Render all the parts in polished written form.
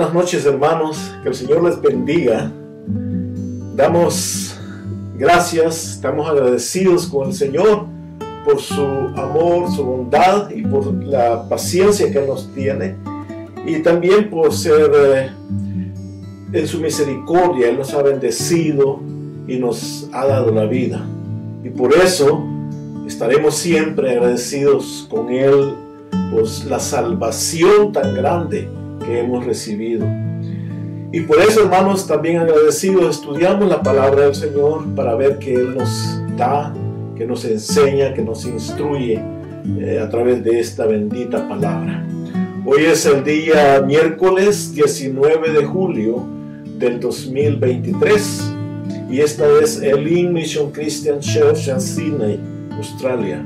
Buenas noches, hermanos, que el Señor les bendiga. Damos gracias, estamos agradecidos con el Señor por su amor, su bondad y por la paciencia que Él nos tiene, y también por ser en su misericordia. Él nos ha bendecido y nos ha dado la vida, y por eso estaremos siempre agradecidos con Él por la salvación tan grande que hemos recibido. Y por eso, hermanos, también agradecidos, estudiamos la palabra del Señor para ver que Él nos da, que nos enseña, que nos instruye a través de esta bendita palabra. Hoy es el día miércoles 19 de julio del 2023, y esta es Elim Mission Christian Church en Sydney, Australia.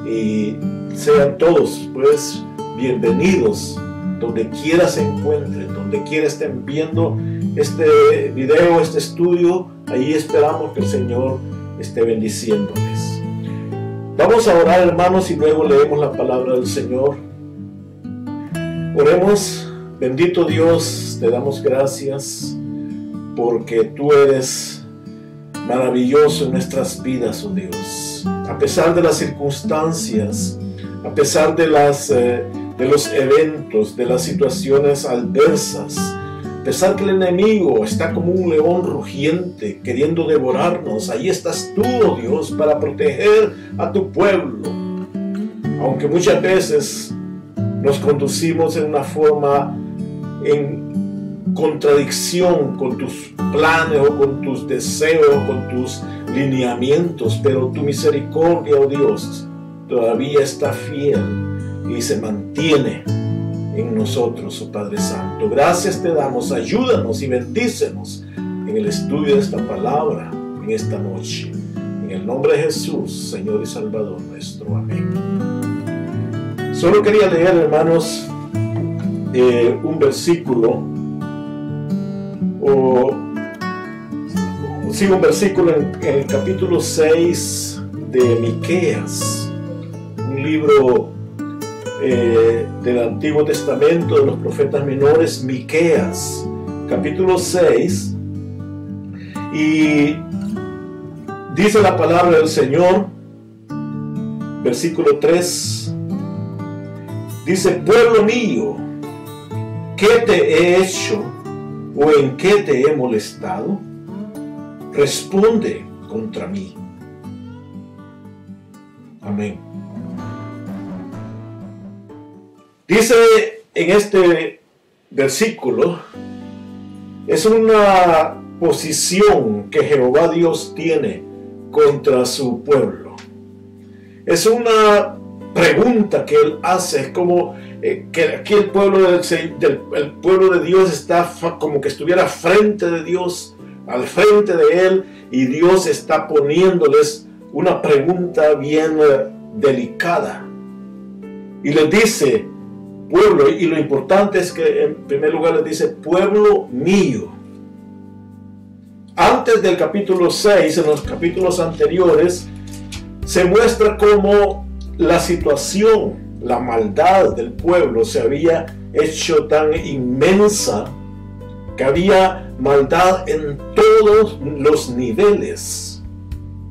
Y sean todos, pues, bienvenidos donde quiera se encuentren, donde quiera estén viendo este video, este estudio. Ahí esperamos que el Señor esté bendiciéndoles. Vamos a orar, hermanos, y luego leemos la palabra del Señor. Oremos. Bendito Dios, te damos gracias porque tú eres maravilloso en nuestras vidas, oh Dios. A pesar de las circunstancias, a pesar de los eventos, de las situaciones adversas, a pesar que el enemigo está como un león rugiente queriendo devorarnos, ahí estás tú, oh Dios, para proteger a tu pueblo. Aunque muchas veces nos conducimos en una forma en contradicción con tus planes o con tus deseos, con tus lineamientos, pero tu misericordia, oh Dios, todavía está fiel y se mantiene en nosotros, oh Padre Santo. Gracias te damos, ayúdanos y bendícenos en el estudio de esta palabra en esta noche. En el nombre de Jesús, Señor y Salvador nuestro. Amén. Solo quería leer, hermanos, un versículo, un versículo en el capítulo 6 de Miqueas, un libro del Antiguo Testamento de los profetas menores. Miqueas, capítulo 6, y dice la palabra del Señor, versículo 3, dice: pueblo mío, ¿qué te he hecho o en qué te he molestado? Responde contra mí. Amén. Dice en este versículo, es una posición que Jehová Dios tiene contra su pueblo. Es una pregunta que Él hace. Es como que aquí el pueblo el pueblo de Dios está como que estuviera frente de Dios, al frente de Él, y Dios está poniéndoles una pregunta bien delicada. Y les dice: pueblo, y lo importante es que en primer lugar les dice: pueblo mío. Antes del capítulo 6, en los capítulos anteriores, se muestra cómo la situación, la maldad del pueblo se había hecho tan inmensa que había maldad en todos los niveles.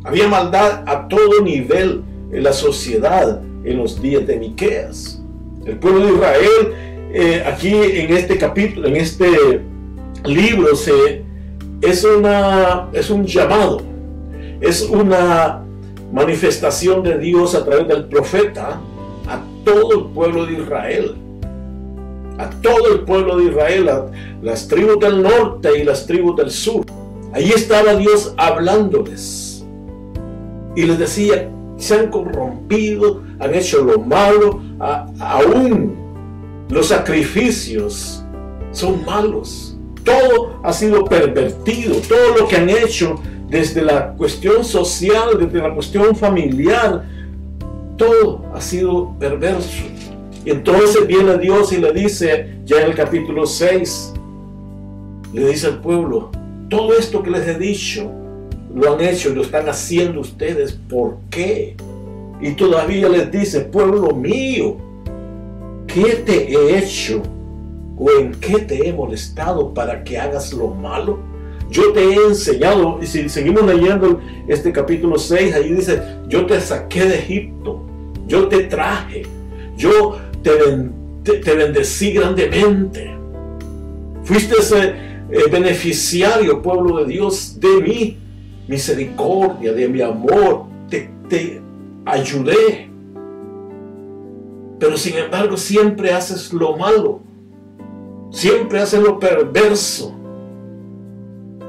Había maldad a todo nivel en la sociedad en los días de Miqueas. El pueblo de Israel, aquí en este capítulo, en este libro, es un llamado, es una manifestación de Dios a través del profeta a todo el pueblo de Israel, a todo el pueblo de Israel, a las tribus del norte y las tribus del sur. Ahí estaba Dios hablándoles y les decía: se han corrompido, han hecho lo malo, aún los sacrificios son malos, todo ha sido pervertido, todo lo que han hecho desde la cuestión social, desde la cuestión familiar, todo ha sido perverso. Y entonces viene Dios y le dice, ya en el capítulo 6, le dice al pueblo: todo esto que les he dicho lo han hecho y lo están haciendo ustedes. ¿Por qué? Y todavía les dice: pueblo mío, ¿qué te he hecho ¿O en qué te he molestado para que hagas lo malo? Yo te he enseñado, y si seguimos leyendo este capítulo 6, ahí dice, yo te saqué de Egipto, yo te traje, yo te bendecí grandemente. Fuiste beneficiario, pueblo de Dios, de mi misericordia, de mi amor, te ayudé. Pero sin embargo siempre haces lo malo, siempre haces lo perverso.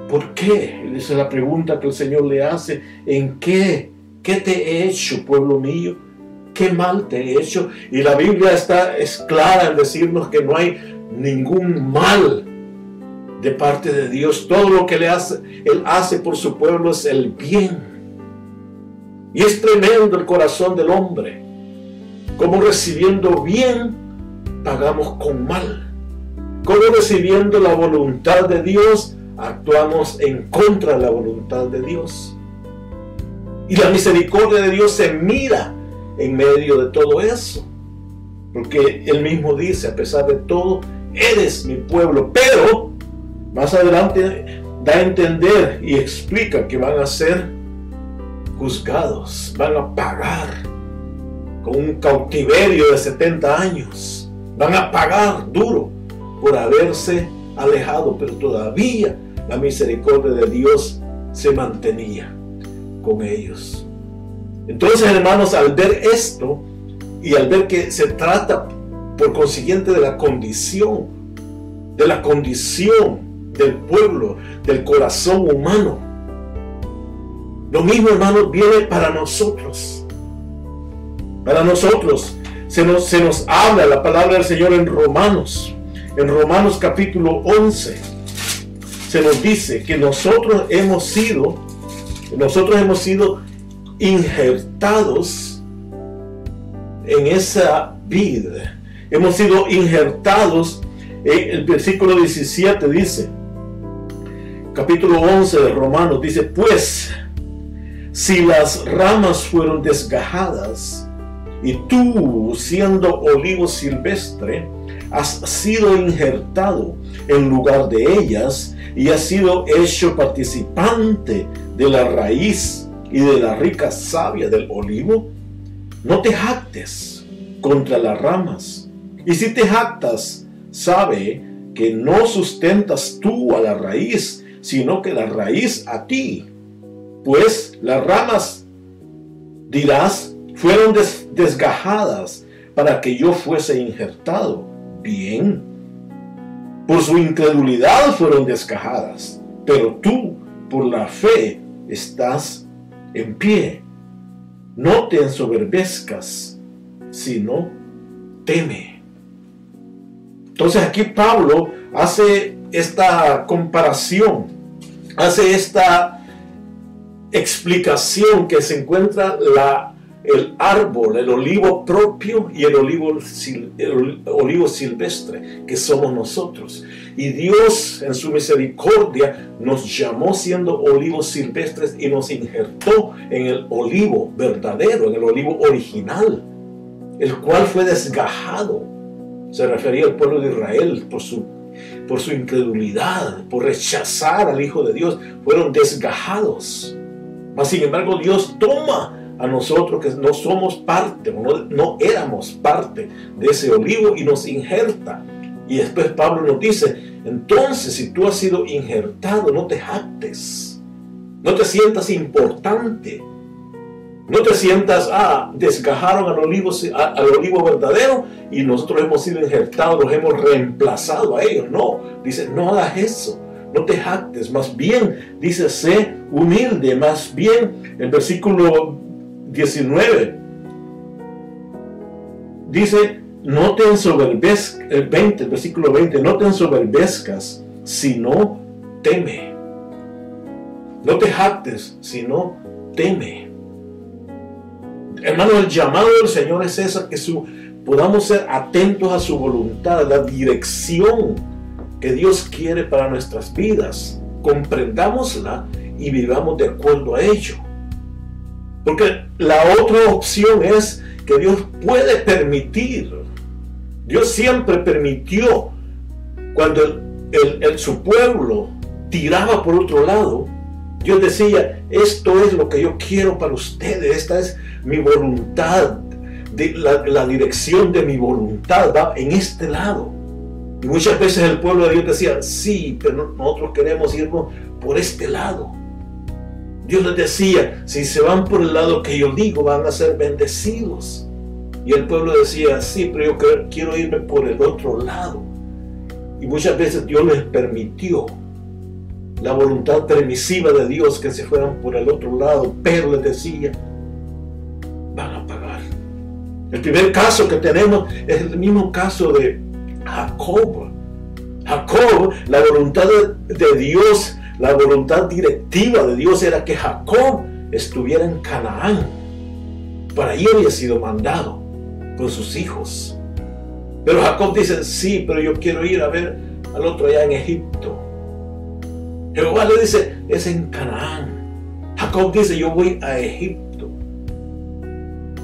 ¿Por qué? Esa es la pregunta que el Señor le hace. ¿En qué? ¿Qué te he hecho, pueblo mío? ¿Qué mal te he hecho? Y la Biblia es clara en decirnos que no hay ningún mal de parte de Dios. Todo lo que Él hace por su pueblo es el bien. Y es tremendo el corazón del hombre. Como recibiendo bien, pagamos con mal. Como recibiendo la voluntad de Dios, actuamos en contra de la voluntad de Dios. Y la misericordia de Dios se mira en medio de todo eso. Porque Él mismo dice, a pesar de todo, eres mi pueblo. Pero más adelante da a entender y explica que van a ser juzgados, van a pagar con un cautiverio de 70 años. Van a pagar duro por haberse alejado, pero todavía la misericordia de Dios se mantenía con ellos. Entonces, hermanos, al ver esto y al ver que se trata por consiguiente de la condición del pueblo, del corazón humano, lo mismo, hermanos, viene para nosotros. Para nosotros se nos habla la palabra del Señor en Romanos capítulo 11. Se nos dice que nosotros hemos sido injertados en esa vida. Hemos sido injertados. El versículo 17 dice, capítulo 11 de Romanos, dice, pues, si las ramas fueron desgajadas, y tú, siendo olivo silvestre, has sido injertado en lugar de ellas, y has sido hecho participante de la raíz y de la rica savia del olivo, no te jactes contra las ramas. Y si te jactas, sabe que no sustentas tú a la raíz, sino que la raíz a ti. Pues las ramas, dirás, fueron desgajadas para que yo fuese injertado. Bien, por su incredulidad fueron desgajadas, pero tú, por la fe, estás en pie. No te ensoberbezcas, sino teme. Entonces aquí Pablo hace esta comparación, hace esta explicación que se encuentra el árbol, el olivo propio y el olivo silvestre, que somos nosotros. Y Dios en su misericordia nos llamó siendo olivos silvestres y nos injertó en el olivo verdadero, en el olivo original, el cual fue desgajado. Se refería al pueblo de Israel por su incredulidad, por rechazar al Hijo de Dios. Fueron desgajados. Mas sin embargo Dios toma a nosotros que no somos parte, no éramos parte de ese olivo, y nos injerta. Y después Pablo nos dice, entonces si tú has sido injertado, no te jactes, no te sientas importante, no te sientas, desgajaron al olivo verdadero y nosotros hemos sido injertados, los hemos reemplazado a ellos. No, dice, no hagas eso, no te jactes, más bien, dice, sé humilde. Más bien, el versículo 19 dice, no te ensoberbezcas, el versículo 20, no te ensoberbezcas, sino teme. No te jactes, sino teme. Hermano, el llamado del Señor es esa, que podamos ser atentos a su voluntad, a la dirección que Dios quiere para nuestras vidas. Comprendámosla y vivamos de acuerdo a ello. Porque la otra opción es que Dios puede permitir. Dios siempre permitió cuando su pueblo tiraba por otro lado, Dios decía, esto es lo que yo quiero para ustedes, esta es mi voluntad, la dirección de mi voluntad va en este lado. Y muchas veces el pueblo de Dios decía, sí, pero nosotros queremos irnos por este lado. Dios les decía, si se van por el lado que yo digo, van a ser bendecidos. Y el pueblo decía, sí, pero yo quiero irme por el otro lado. Y muchas veces Dios les permitió la voluntad permisiva de Dios que se fueran por el otro lado, pero les decía, van a pagar. El primer caso que tenemos es el mismo caso de Jacob. Jacob, la voluntad de Dios, la voluntad directiva de Dios era que Jacob estuviera en Canaán. Para ahí había sido mandado con sus hijos. Pero Jacob dice, sí, pero yo quiero ir a ver al otro allá en Egipto. Jehová le dice, es en Canaán. Jacob dice, yo voy a Egipto.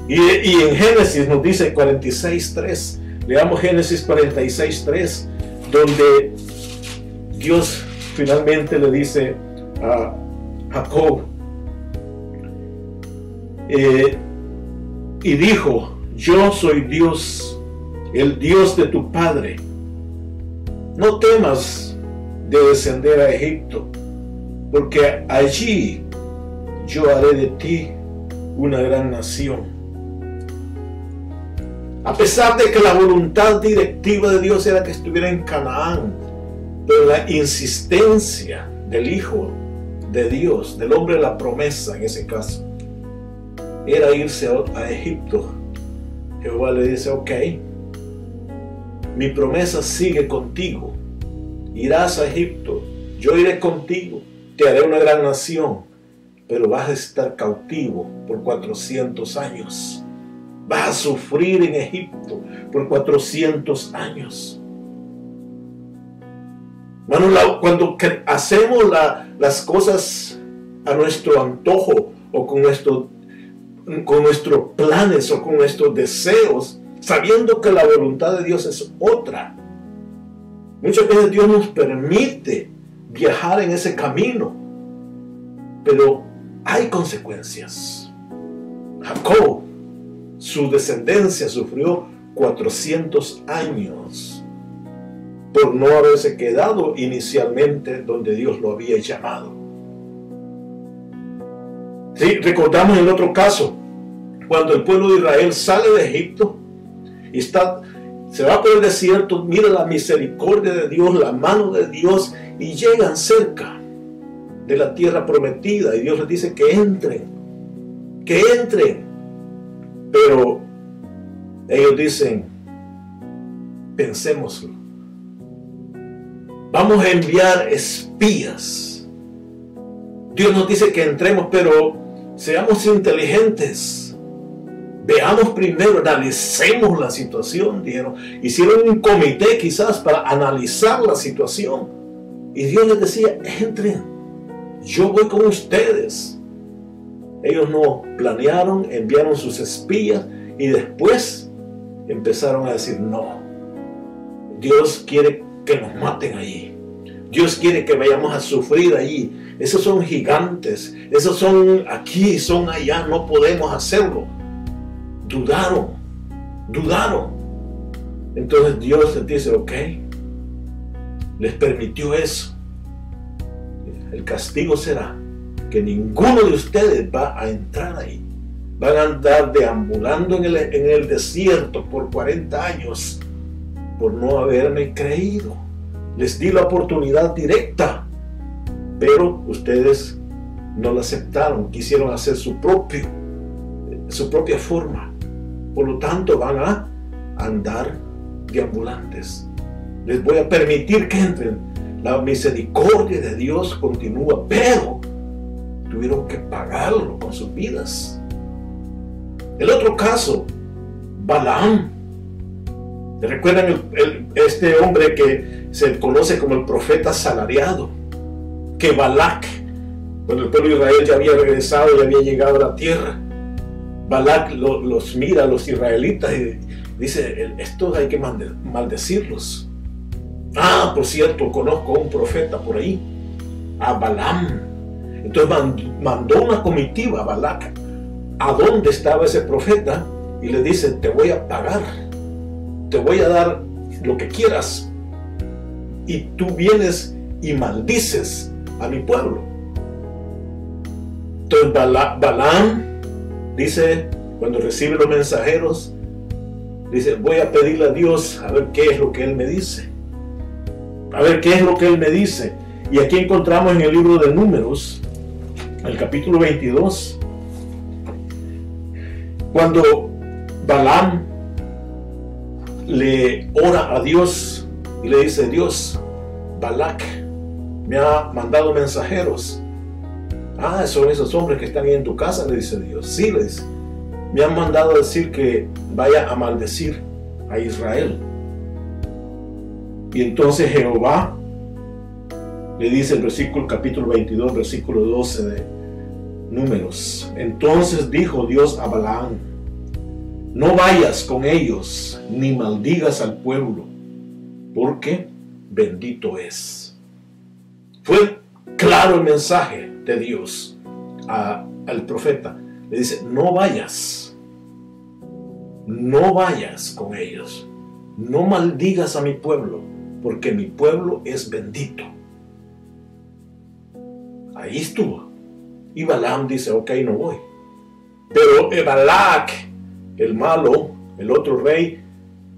Y en Génesis nos dice 46:3. Leamos Génesis 46:3, donde Dios finalmente le dice a Jacob, y dijo, yo soy Dios, el Dios de tu padre. No temas de descender a Egipto, porque allí yo haré de ti una gran nación. A pesar de que la voluntad directiva de Dios era que estuviera en Canaán, pero la insistencia del Hijo de Dios, del hombre de la promesa en ese caso, era irse a Egipto. Jehová le dice, ok, mi promesa sigue contigo, irás a Egipto, yo iré contigo, te haré una gran nación, pero vas a estar cautivo por 400 años. Vas a sufrir en Egipto por 400 años. Bueno, cuando hacemos las cosas a nuestro antojo o con nuestros planes o con nuestros deseos, sabiendo que la voluntad de Dios es otra, muchas veces Dios nos permite viajar en ese camino, pero hay consecuencias. Jacob, su descendencia sufrió 400 años por no haberse quedado inicialmente donde Dios lo había llamado. Sí, recordamos el otro caso, cuando el pueblo de Israel sale de Egipto y se va por el desierto, mira la misericordia de Dios, la mano de Dios, y llegan cerca de la tierra prometida, y Dios les dice que entren, pero ellos dicen, pensémoslo, vamos a enviar espías. Dios nos dice que entremos, pero seamos inteligentes, veamos primero, analicemos la situación, dijeron. Hicieron un comité quizás para analizar la situación, y Dios les decía, entren, yo voy con ustedes. Ellos no planearon, enviaron sus espías y después empezaron a decir, no, Dios quiere que nos maten allí, Dios quiere que vayamos a sufrir allí, esos son gigantes, esos son aquí, son allá, no podemos hacerlo. Dudaron. Entonces Dios les dice, ok, les permitió eso. El castigo será que ninguno de ustedes va a entrar ahí. Van a andar deambulando en el desierto por 40 años por no haberme creído. Les di la oportunidad directa, pero ustedes no la aceptaron, quisieron hacer su propia forma. Por lo tanto, van a andar deambulantes. Les voy a permitir que entren. La misericordia de Dios continúa, pero tuvieron que pagarlo con sus vidas. El otro caso, Balaam. ¿Recuerdan este hombre que se conoce como el profeta salariado? Que Balac, cuando el pueblo de Israel ya había regresado y había llegado a la tierra, Balac los mira a los israelitas y dice, estos hay que maldecirlos. Ah, por cierto, conozco a un profeta por ahí, a Balaam. Entonces mandó una comitiva a Balac a dónde estaba ese profeta y le dice: te voy a pagar, te voy a dar lo que quieras, y tú vienes y maldices a mi pueblo. Entonces Balaam dice, cuando recibe los mensajeros, dice: voy a pedirle a Dios a ver qué es lo que él me dice. A ver qué es lo que él me dice. Y aquí encontramos en el libro de Números, el capítulo 22, cuando Balaam le ora a Dios y le dice: Dios, Balac me ha mandado mensajeros. Ah, son esos hombres que están ahí en tu casa, le dice Dios. Sí, le dice: me han mandado a decir que vaya a maldecir a Israel. Y entonces Jehová le dice el versículo, capítulo 22, versículo 12 de Números: entonces dijo Dios a Balaam: no vayas con ellos, ni maldigas al pueblo, porque bendito es. Fue claro el mensaje de Dios al profeta. Le dice: no vayas con ellos, no maldigas a mi pueblo, porque mi pueblo es bendito. Ahí estuvo. Y Balaam dice: ok, no voy. Pero Balac, el malo, el otro rey,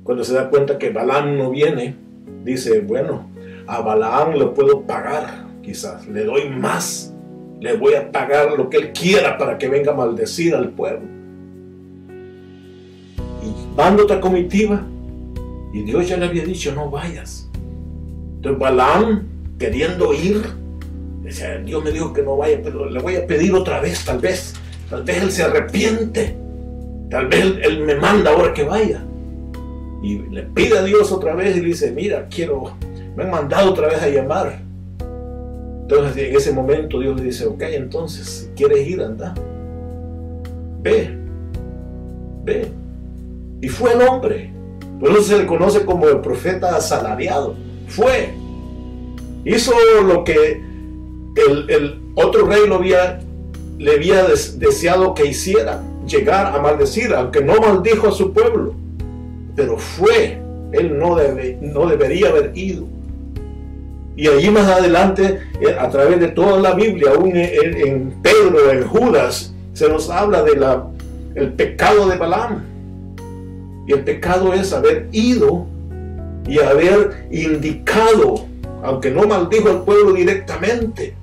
cuando se da cuenta que Balaam no viene, dice: bueno, a Balaam le puedo pagar, quizás le doy más, le voy a pagar lo que él quiera para que venga a maldecir al pueblo. Y manda otra comitiva, y Dios ya le había dicho: no vayas. Entonces Balaam, queriendo ir, decía: Dios me dijo que no vaya, pero le voy a pedir otra vez, tal vez él se arrepiente, tal vez él me manda ahora que vaya. Y le pide a Dios otra vez y le dice: mira, me han mandado otra vez a llamar. Entonces en ese momento Dios le dice: ok, entonces, si quieres ir, anda, ve. Y fue el hombre. Por eso se le conoce como el profeta asalariado. Hizo lo que el otro rey le había deseado que hiciera, llegar a maldecir, aunque no maldijo a su pueblo, pero él no debería haber ido. Y allí más adelante, a través de toda la Biblia, aún en Pedro, en Judas, se nos habla del pecado de Balaam. Y el pecado es haber ido y haber indicado, aunque no maldijo al pueblo directamente,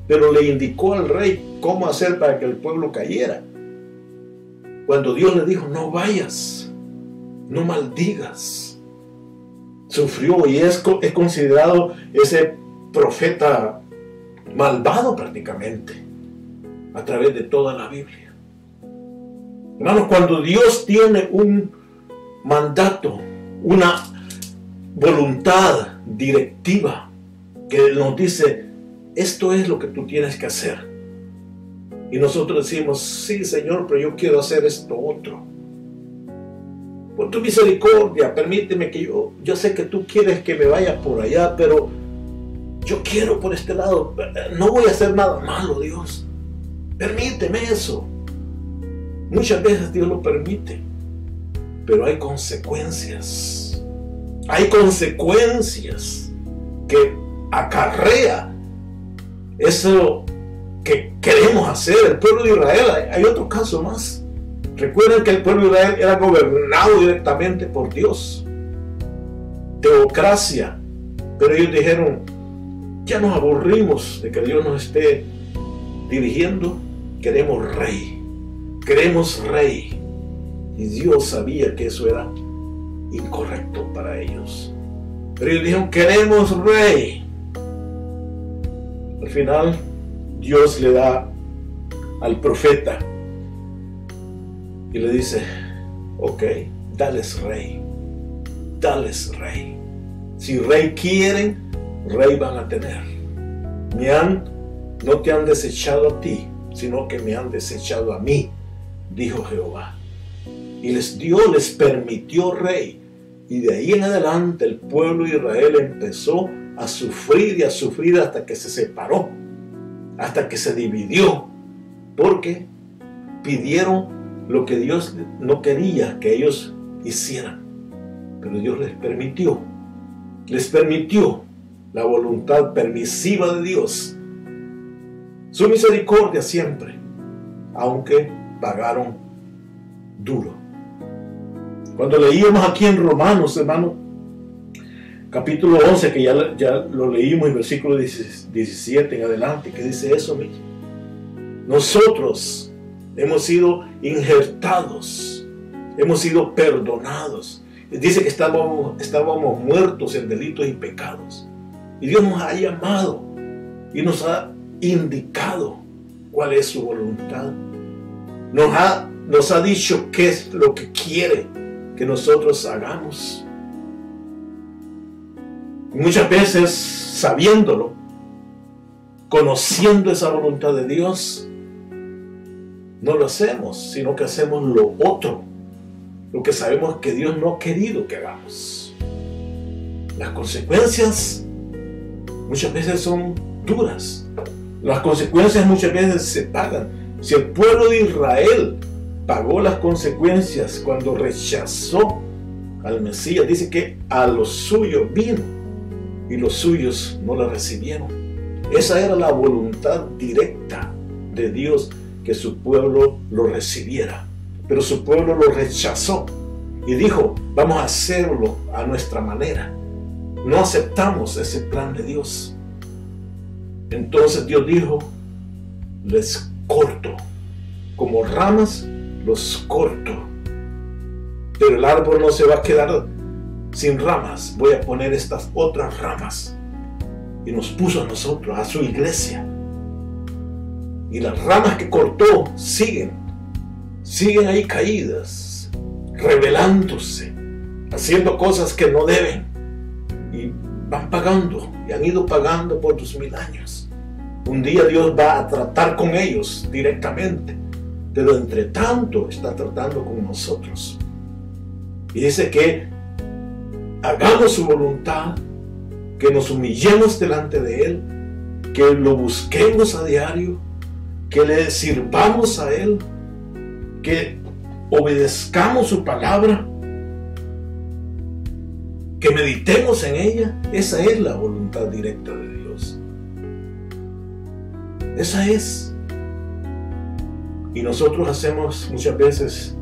pero le indicó al rey cómo hacer para que el pueblo cayera. Cuando Dios le dijo: no vayas, no maldigas, sufrió, y es considerado ese profeta malvado prácticamente a través de toda la Biblia. Hermanos, cuando Dios tiene un mandato, una voluntad directiva que nos dice: esto es lo que tú tienes que hacer, y nosotros decimos: sí, Señor, pero yo quiero hacer esto otro. Por tu misericordia, permíteme que yo sé que tú quieres que me vaya por allá, pero yo quiero por este lado. No voy a hacer nada malo, Dios. Permíteme eso. Muchas veces Dios lo permite, pero hay consecuencias. Hay consecuencias que acarrea eso que queremos hacer. El pueblo de Israel, hay otro caso más. Recuerden que el pueblo de Israel era gobernado directamente por Dios. Teocracia. Pero ellos dijeron: ya nos aburrimos de que Dios nos esté dirigiendo. Queremos rey. Queremos rey. Y Dios sabía que eso era incorrecto para ellos. Pero ellos dijeron: queremos rey. Al final, Dios le da al profeta y le dice: ok, dales rey. Si rey quieren, rey van a tener. No te han desechado a ti, sino que me han desechado a mí, dijo Jehová. Y les permitió rey. Y de ahí en adelante el pueblo de Israel empezó a sufrir y a sufrir hasta que se separó, hasta que se dividió, porque pidieron lo que Dios no quería que ellos hicieran. Pero Dios les permitió la voluntad permisiva de Dios, su misericordia siempre, aunque pagaron duro. Cuando leíamos aquí en Romanos, hermano, capítulo 11, que ya lo leímos en versículo 17 en adelante, que dice eso mismo. Nosotros hemos sido injertados, hemos sido perdonados. Dice que estábamos muertos en delitos y pecados. Y Dios nos ha llamado y nos ha indicado cuál es su voluntad. Nos ha dicho qué es lo que quiere que nosotros hagamos. Y muchas veces, sabiéndolo, conociendo esa voluntad de Dios, no lo hacemos, sino que hacemos lo otro, lo que sabemos que Dios no ha querido que hagamos. Las consecuencias muchas veces son duras. Las consecuencias muchas veces se pagan. Si el pueblo de Israel pagó las consecuencias cuando rechazó al Mesías, dice que a los suyos vino y los suyos no la recibieron. Esa era la voluntad directa de Dios, que su pueblo lo recibiera. Pero su pueblo lo rechazó y dijo: vamos a hacerlo a nuestra manera. No aceptamos ese plan de Dios. Entonces Dios dijo: les corto, como ramas los corto, pero el árbol no se va a quedar sin ramas, voy a poner estas otras ramas. Y nos puso a nosotros, a su iglesia, y las ramas que cortó siguen ahí caídas, rebelándose, haciendo cosas que no deben, y van pagando, y han ido pagando por 2000 años. Un día Dios va a tratar con ellos directamente, pero entre tanto está tratando con nosotros. Y dice que hagamos su voluntad, que nos humillemos delante de Él, que lo busquemos a diario, que le sirvamos a Él, que obedezcamos su palabra, que meditemos en ella. Esa es la voluntad directa de Dios. Esa es. Y nosotros hacemos muchas veces,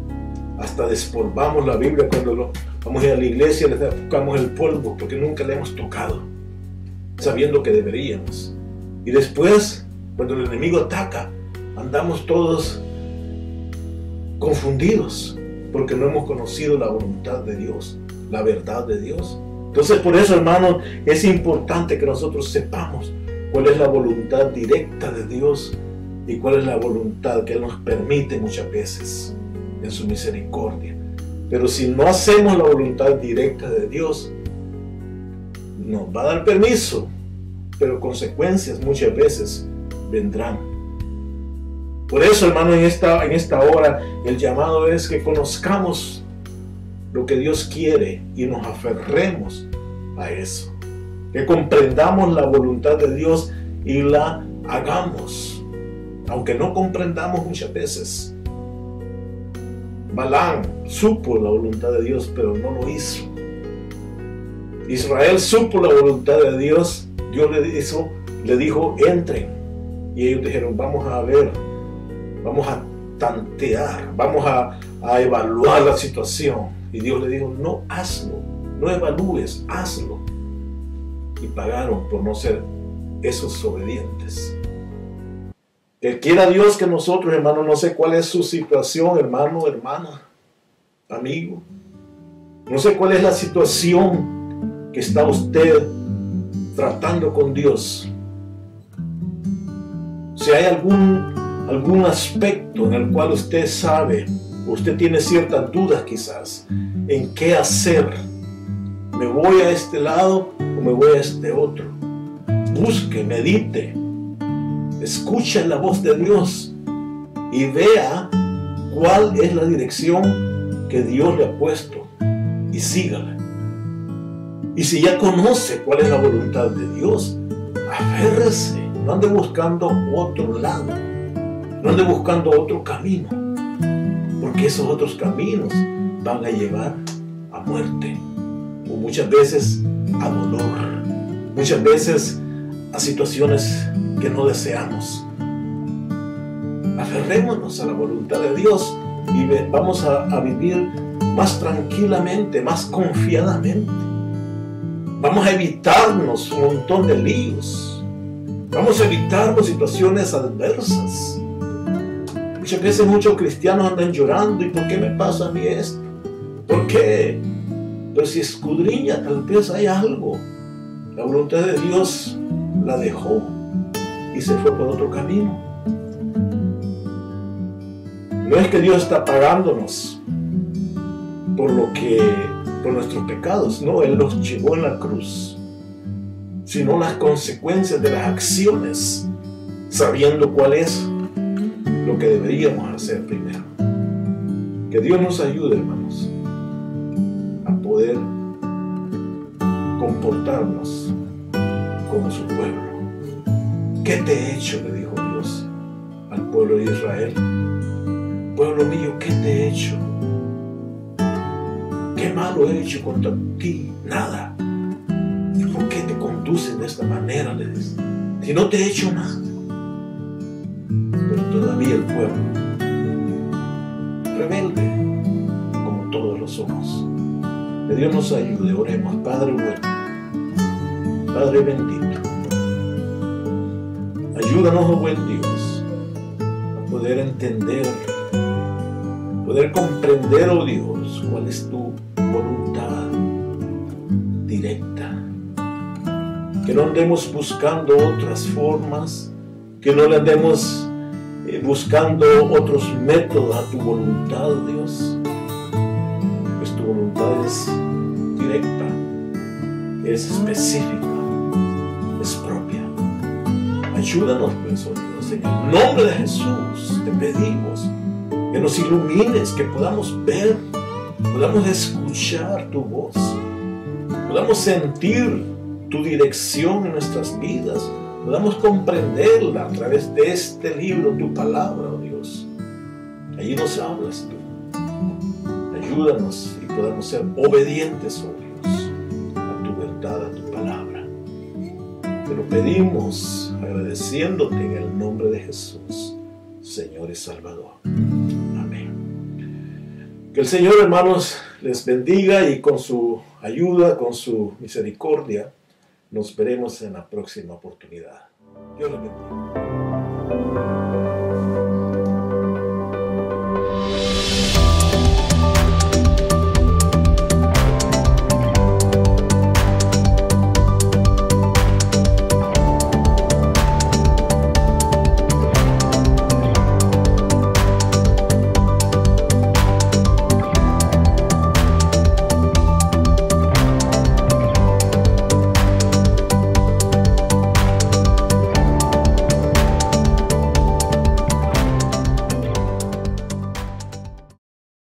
hasta despolvamos la Biblia cuando vamos a ir a la iglesia, le tocamos el polvo porque nunca le hemos tocado, sabiendo que deberíamos. Y después, cuando el enemigo ataca, andamos todos confundidos porque no hemos conocido la voluntad de Dios, la verdad de Dios. Entonces, por eso, hermanos, es importante que nosotros sepamos cuál es la voluntad directa de Dios y cuál es la voluntad que Él nos permite muchas veces en su misericordia. Pero si no hacemos la voluntad directa de Dios, nos va a dar permiso, pero consecuencias muchas veces vendrán. Por eso, hermano, en esta hora el llamado es que conozcamos lo que Dios quiere y nos aferremos a eso. Que comprendamos la voluntad de Dios y la hagamos, aunque no comprendamos muchas veces. Balaam supo la voluntad de Dios, pero no lo hizo. Israel supo la voluntad de Dios. Dios le dijo: entren. Y ellos dijeron: vamos a ver, vamos a tantear, vamos a evaluar la situación. Y Dios le dijo: no, hazlo, no evalúes, hazlo. Y pagaron por no ser esos obedientes. Que quiera Dios que nosotros, hermano, no sé cuál es su situación, hermano, hermana, amigo. No sé cuál es la situación que está usted tratando con Dios. Si hay algún aspecto en el cual usted sabe, usted tiene ciertas dudas quizás, en qué hacer. ¿Me voy a este lado o me voy a este otro? Busque, medite, escuche la voz de Dios y vea cuál es la dirección que Dios le ha puesto y sígala. Y si ya conoce cuál es la voluntad de Dios, aférrese, no ande buscando otro lado, no ande buscando otro camino, porque esos otros caminos van a llevar a muerte, o muchas veces a dolor, muchas veces a situaciones que no deseamos. Aferrémonos a la voluntad de Dios y vamos a vivir más tranquilamente, más confiadamente. Vamos a evitarnos un montón de líos. Vamos a evitarnos situaciones adversas. Muchas veces muchos cristianos andan llorando. ¿Y por qué me pasa a mí esto? ¿Por qué? Pero si escudriña, tal vez hay algo. La voluntad de Dios la dejó y se fue por otro camino. No es que Dios está pagándonos por nuestros pecados, no, Él los llevó en la cruz, sino las consecuencias de las acciones, sabiendo cuál es lo que deberíamos hacer primero. Que Dios nos ayude, hermanos, a poder comportarnos como su pueblo. ¿Qué te he hecho?, le dijo Dios al pueblo de Israel. Pueblo mío, ¿qué te he hecho? ¿Qué malo he hecho contra ti? Nada. ¿Y por qué te conduces de esta manera? Le dice. Si no te he hecho nada. Pero todavía el pueblo, rebelde, como todos lo somos. Que Dios nos ayude. Oremos. Padre bueno, Padre bendito, ayúdanos, oh buen Dios, a poder entender, poder comprender, oh Dios, cuál es tu voluntad directa. Que no andemos buscando otras formas, que no le andemos buscando otros métodos a tu voluntad, Dios. Pues tu voluntad es directa, es específica, es propia. Ayúdanos, pues, oh Dios, en el nombre de Jesús te pedimos que nos ilumines, que podamos ver, podamos escuchar tu voz, podamos sentir tu dirección en nuestras vidas, podamos comprenderla a través de este libro, tu palabra, oh Dios. Allí nos hablas tú. Ayúdanos y podamos ser obedientes, oh Dios, a tu verdad, a tu palabra. Te lo pedimos agradeciéndote en el nombre de Jesús, Señor y Salvador. Que el Señor, hermanos, les bendiga y con su ayuda, con su misericordia, nos veremos en la próxima oportunidad. Dios les bendiga.